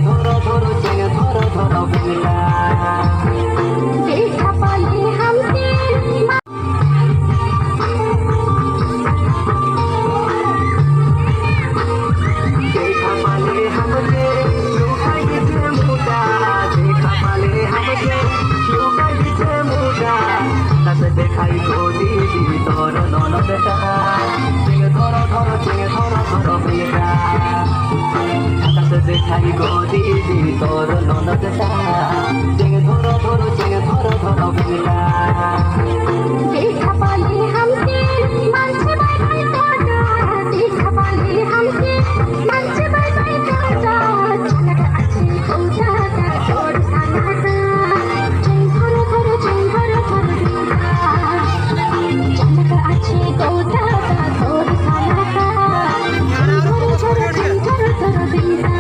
ধরো ধরো চেঙে ধরো ধরো বেলা देखा पाले हमसे देखा पाले हमसे लुकाई से मुदा देखा पाले हमसे लुकाई से मुदा तब देखाई गोदी दी तोर ननदटा চেঙে ধরো ধরো চেঙে ধরো ধরো বেলা আকাশ দেখাই গোদি দি তোর ননদটা চেঙে ধরো ধরো চেঙে ধরো ধরো বেলা देखा पाले हमसे मन से बाय बाय टाटा देखा पाले हमसे मन से बाय बाय टाटा चलक अच्छे कोटा का छोड़ सनाता चल धरो धरो बेटा चलक अच्छे कोटा का छोड़ सनाता चल धरो बेटा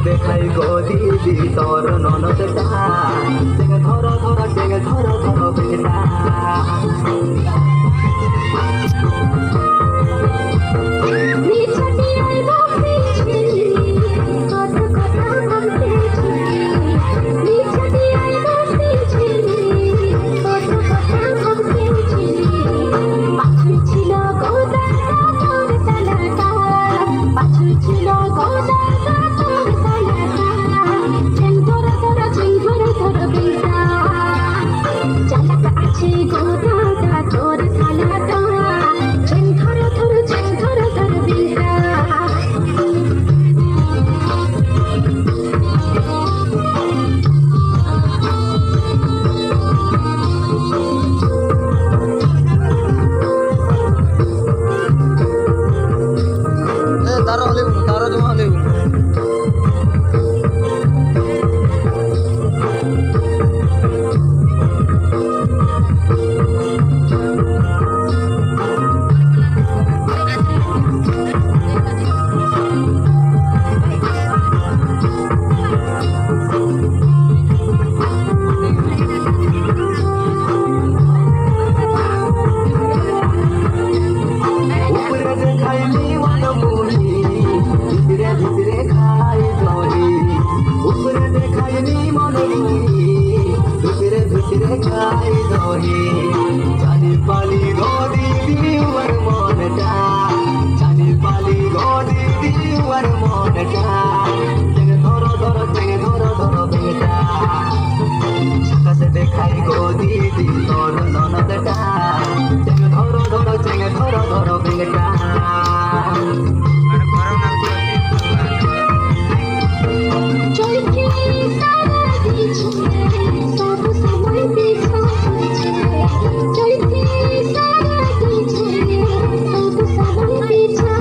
দেখাই গোদি দি তোর ননদটা চেঙে ধরো ধরো চেঙে ধরো ধরো বেলা নিছাটি আই বসেছি কত কথা ভাবতেছি নিছাটি আই বসেছি কত কথা ভাবতেছি পাছু ছিল গোদাটা তোর তালাটা পাছু ছিল গোদাটা তোর তালাটা চেন ধরো ধরো বেটা চালাক আছে গোদাটা তোর তালাটা চেন ধরো বেটা তারা জমা লেবু জানি পালি গদি দিওয়ার মনটা জানি পালি গদি দিওয়ার মনটা চেঙে ধরো ধরো চেঙে ধরো ধরো বেটা আকাশে দেখাই গদি দি তোর ননদটা চেঙে ধরো ধরো চেঙে ধরো ধরো বেটা চলকে সারা দিছে সব সময় পিছা হচ্ছে চলকে সারা দিছে সব সময় পিছা